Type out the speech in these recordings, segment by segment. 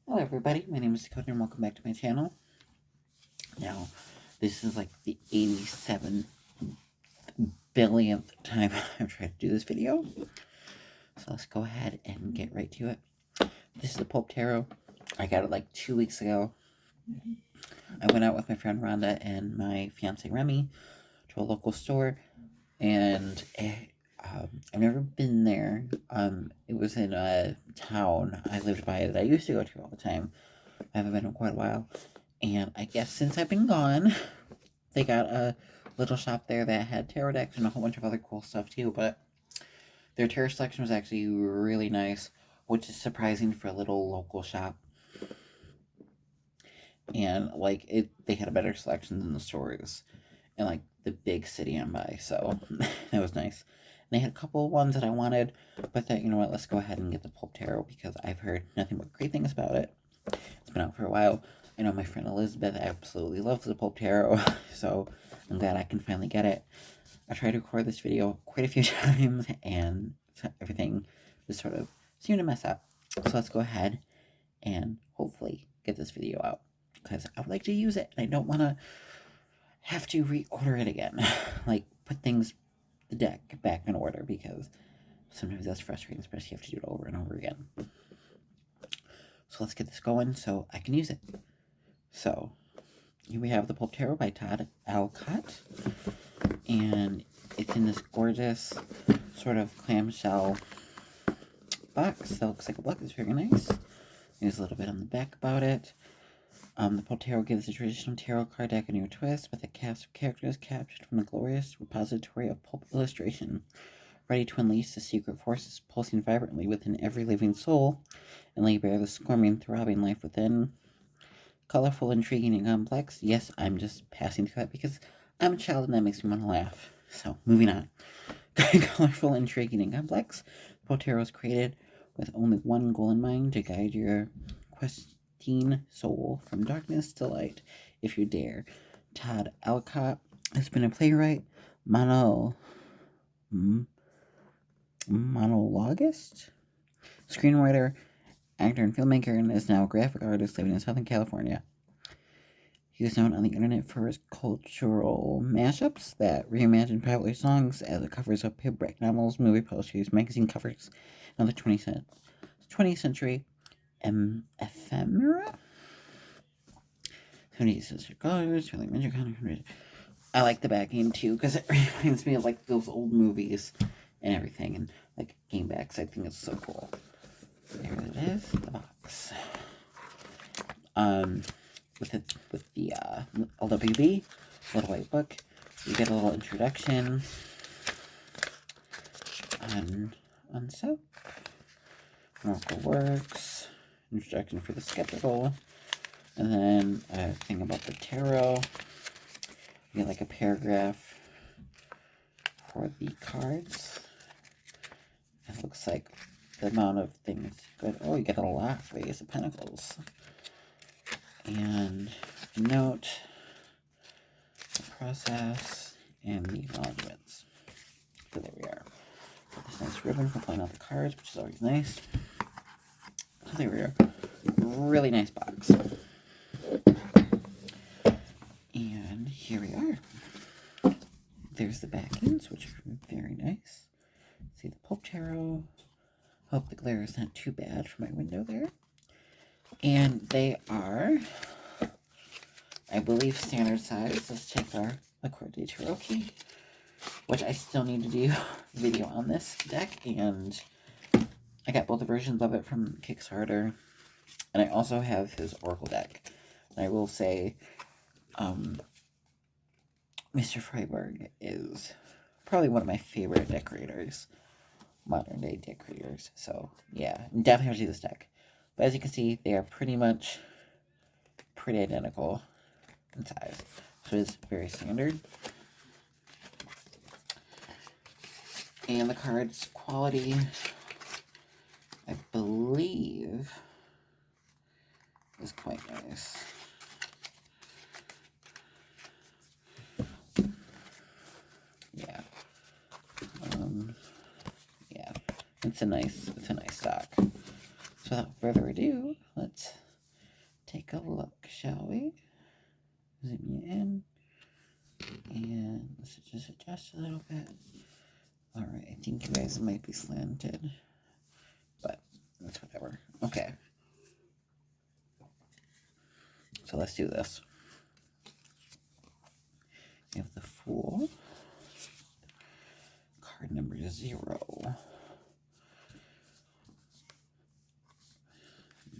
Hello everybody, my name is Dakota and welcome back to my channel. Now, this is like the 87 billionth time I've tried to do this video. So let's go ahead and get right to it. This is the Pulp Tarot. I got it like 2 weeks ago. I went out with my friend Rhonda and my fiance Remy to a local store, and I've never been there. It was in a town I lived by that I used to go to all the time. I haven't been in quite a while. And I guess since I've been gone, they got a little shop there that had tarot decks and a whole bunch of other cool stuff too. But their tarot selection was actually really nice, which is surprising for a little local shop. And they had a better selection than the stores in like the big city I'm by. So that was nice. And they had a couple of ones that I wanted, but that, you know what, let's go ahead and get the Pulp Tarot because I've heard nothing but great things about it. It's been out for a while. I know my friend Elizabeth absolutely loves the Pulp Tarot, so I'm glad I can finally get it. I tried to record this video quite a few times, and everything just sort of seemed to mess up. So let's go ahead and hopefully get this video out, because I would like to use it, and I don't want to have to reorder it again. Like, put the deck back in order, because sometimes that's frustrating, especially if you have to do it over and over again. So let's get this going so I can use it. So, here we have the Pulp Tarot by Todd Alcott, and it's in this gorgeous sort of clamshell box that looks like a book. It's very nice. There's a little bit on the back about it. The Pulp Tarot gives the traditional tarot card deck a new twist with a cast of characters captured from the glorious repository of pulp illustration, ready to unleash the secret forces pulsing vibrantly within every living soul and lay bare the squirming, throbbing life within. Colorful, intriguing, and complex. Yes, I'm just passing through that because I'm a child and that makes me want to laugh. So, moving on. Colorful, intriguing, and complex. Pulp Tarot was created with only one goal in mind: to guide your questing soul from darkness to light, if you dare. Todd Alcott has been a playwright, monologuist, screenwriter, actor, and filmmaker, and is now a graphic artist living in Southern California. He is known on the internet for his cultural mashups that reimagine popular songs as the covers of paperback novels, movie posters, magazine covers, and other 20th century ephemera. 70s sister colors, really magic. I like the backing too because it reminds me of like those old movies and everything, and like game backs. I think it's so cool. There it is, the box. With the LWB, little white book, you get a little introduction on soap, Oracle Works, introduction for the skeptical, and then a thing about the tarot. You get like a paragraph for the cards. It looks like the amount of things good. Oh, you get a lot for the Ace of Pentacles. And a note, the process, and the acknowledgements. So there we are. Got this nice ribbon for pulling out the cards, which is always nice. So there we are. Really nice box. And here we are. There's the backings, which are very nice. See the Pulp Tarot. Hope the glare is not too bad for my window there. And they are, I believe, standard size. Let's take our Accordion Tarot key, which I still need to do a video on this deck, and I got both the versions of it from Kickstarter, and I also have his Oracle deck. And I will say, Mr. Freiberg is probably one of my favorite decorators, modern day decorators. So yeah, definitely have to do this deck. But as you can see, they are pretty identical in size. So it's very standard. And the card's quality, I believe, is quite nice. Yeah. Yeah. It's a nice stock. So without further ado, let's take a look, shall we? Zoom you in. And let's just adjust a little bit. Alright, I think you guys might be slanted. But that's whatever. Okay. So let's do this. We have the Fool. Card number 0.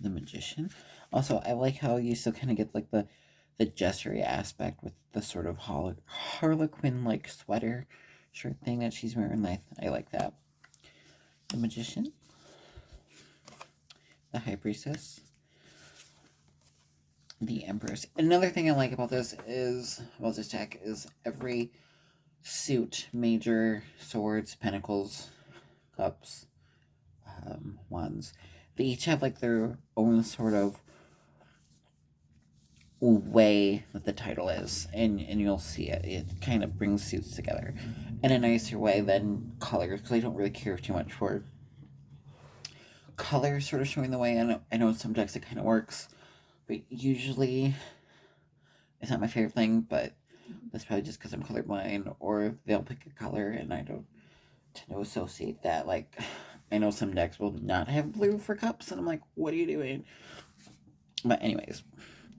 The Magician. Also, I like how you still kind of get like the gestury aspect with the sort of Harlequin-like sweater shirt thing that she's wearing. I like that. The Magician. The High Priestess. The Empress. Another thing I like about this deck is every suit, major, swords, pentacles, cups, wands, they each have like their own sort of way that the title is, and you'll see it kind of brings suits together in a nicer way than colors, because I don't really care too much for colors sort of showing the way. I know in some decks it kind of works, but usually it's not my favorite thing. But that's probably just because I'm colorblind, or they'll pick a color and I don't tend to associate that. Like, I know some decks will not have blue for cups, and I'm like, what are you doing? But anyways,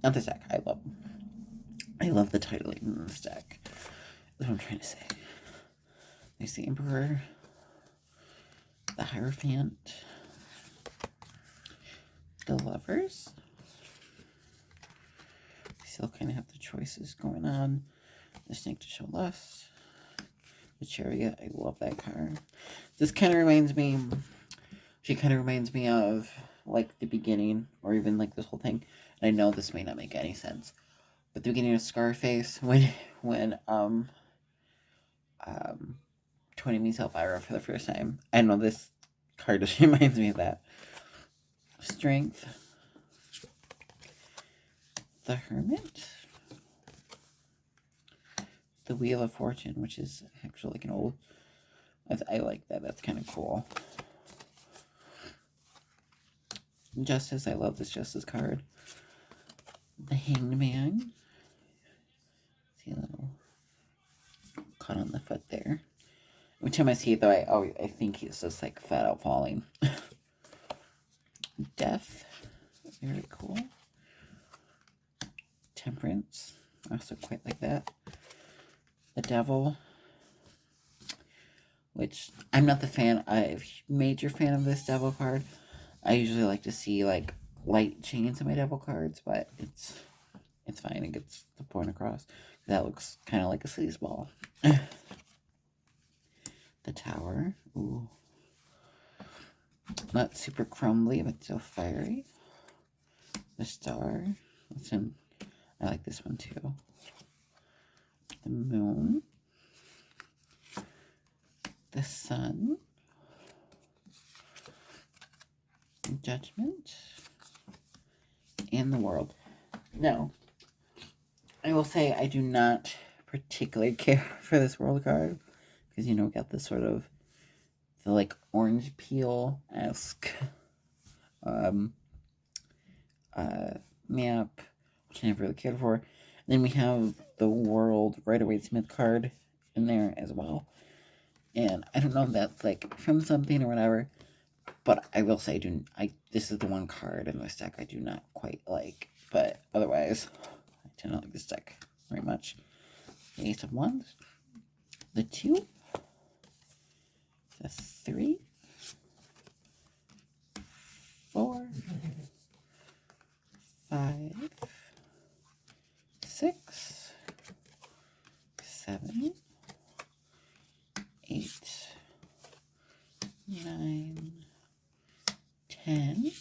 not this deck. I love the titling in this deck. That's what I'm trying to say. There's the Emperor, the Hierophant, the Lovers. We still kind of have the choices going on. The Snake to Show Lust. The Chariot. I love that card. This kind of reminds me... She kind of reminds me of, like, the beginning, or even, like, this whole thing. And I know this may not make any sense, but the beginning of Scarface, when Tony meets Elvira for the first time. I know this card just reminds me of that. Strength. The Hermit. The Wheel of Fortune, which is actually like an old... I like that. That's kind of cool. Justice. I love this Justice card. The Hanged Man. See a little cut on the foot there. Every time I see it, though, I think he's just like flat out falling. Death. Very cool. Temperance. Also quite like that. The Devil. Which I'm not a major fan of this Devil card. I usually like to see like light chains in my Devil cards, but it's fine. It gets the point across. That looks kind of like a sleazeball. The Tower. Ooh. Not super crumbly, but still fiery. The Star. I like this one too. The Moon. The Sun. Judgment. And the World. No. I will say I do not particularly care for this World card. Because, we got this sort of, the, like, orange peel-esque map, which I never really cared for. And then we have the World Rider-Waite-Smith card in there as well. And I don't know if that's, like, from something or whatever, but I will say this is the one card in this deck I do not quite like. But otherwise, I tend to like this deck very much. The Ace of Wands. The 2. The 3, 4, 5, 6, 7, 8, 9, 10.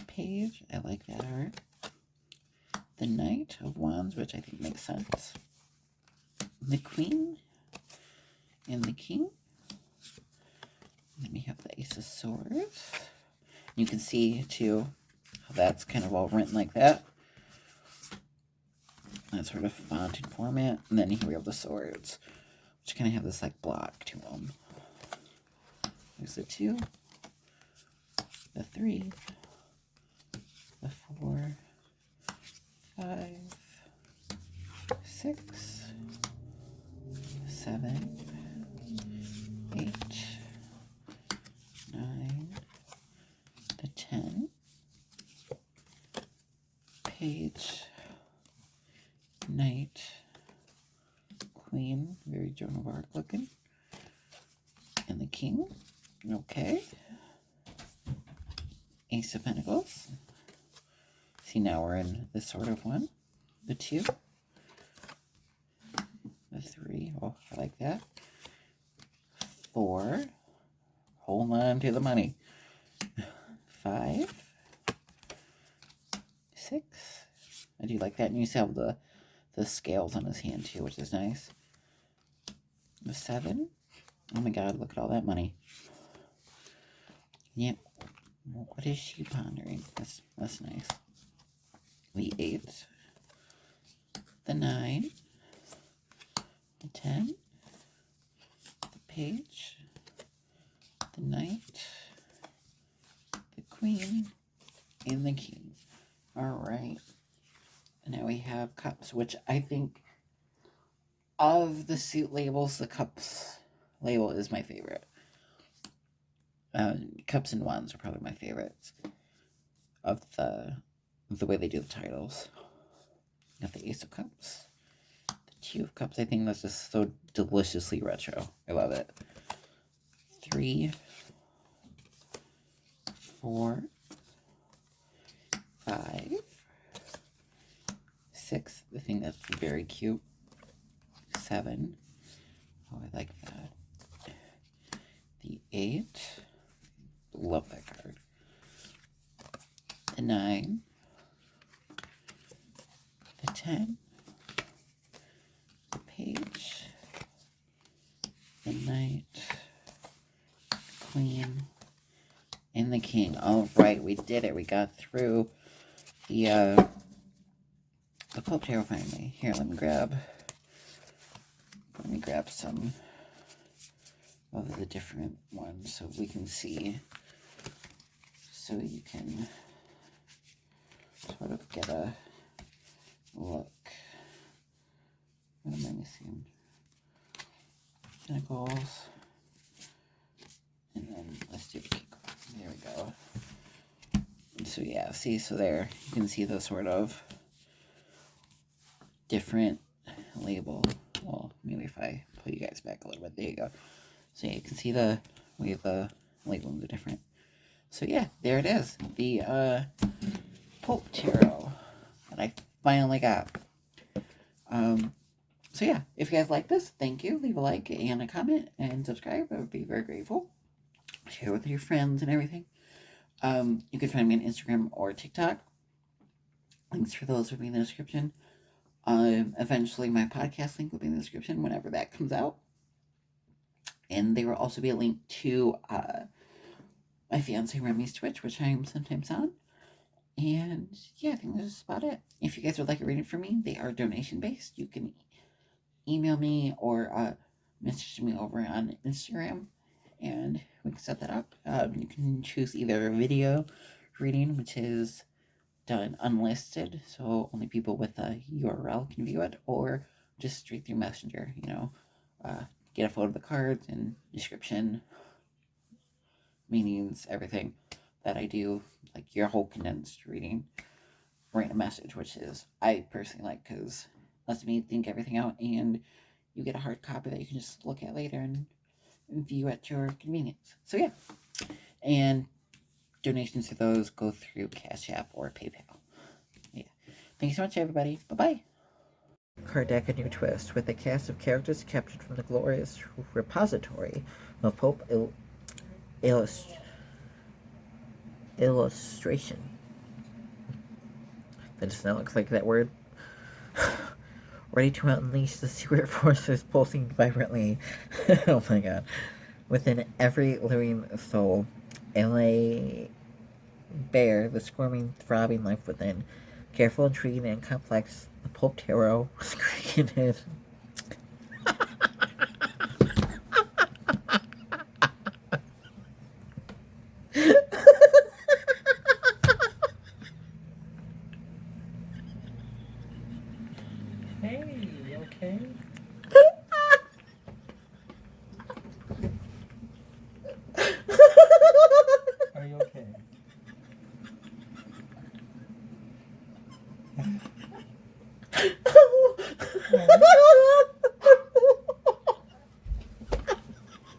Page, I like that art. The Knight of Wands, which I think makes sense. The Queen and the King. Then we have the Ace of Swords. You can see, too, how that's kind of all written like that. That sort of fonted format. And then here we have the swords, which kind of have this, like, block to them. There's the 2, the 3, the 10, page, knight, queen, very Joan of Arc looking, and the king. Okay. Ace of Pentacles. See, now we're in this sort of one. The 2. The 3. Oh, I like that. 4. Hold on to the money. 5. 6. I do like that. And you see have the scales on his hand too, which is nice. The 7. Oh my god, look at all that money. Yep. What is she pondering? That's nice. The 8. The 9. The 10. The page. The knight. The queen. And the king. Alright. And now we have cups, which I think of the suit labels, the cups label is my favorite. Cups and wands are probably my favorites of the way they do the titles. Got the Ace of Cups, the 2 of Cups. I think that's just so deliciously retro. I love it. 3, 4, 5, 6. I think that's very cute. 7. Oh, I like that. The 8. Love that card. The 9. The 10. The page. The knight. The queen. And the king. All right, we did it. We got through the Pulp Tarot finally. Here, let me grab some of the different ones so we can see, so you can sort of get a look. What am I missing? Pentacles. And then let's do the key card. There we go. So yeah, see, so there you can see the sort of different label. Well, maybe if I pull you guys back a little bit, there you go. So yeah, you can see the way the labels are different. So yeah, there it is. The Pulp Tarot that I finally got. So yeah, if you guys like this, thank you. Leave a like and a comment and subscribe. I would be very grateful. Share with your friends and everything. You can find me on Instagram or TikTok. Links for those will be in the description. Eventually my podcast link will be in the description whenever that comes out. And there will also be a link to my fiance Remy's Twitch, which I am sometimes on. And yeah, I think that's about it. If you guys would like a reading from me, they are donation based. You can email me or message me over on Instagram, and we can set that up. You can choose either a video reading, which is done unlisted, so only people with a URL can view it, or just straight through Messenger, get a photo of the cards and description, meanings, everything that I do, like your whole condensed reading, write a message, which is, I personally like, because it lets me think everything out, and you get a hard copy that you can just look at later and view at your convenience. So yeah, and donations to those go through Cash App or PayPal. Yeah. Thank you so much, everybody. Bye-bye. Card deck, a new twist, with a cast of characters captured from the glorious repository of Pope illustration. That does not look like that word. Ready to unleash the secret forces pulsing vibrantly. Oh my god. Within every living soul. L.A. Bear, the squirming, throbbing life within. Careful, intriguing, and complex, the Pulp Tarot was created. Hey, you okay? Are you okay?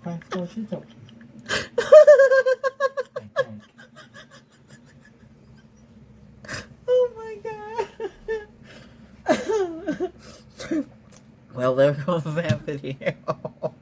快说是走。Oh my god. Well, there goes that video.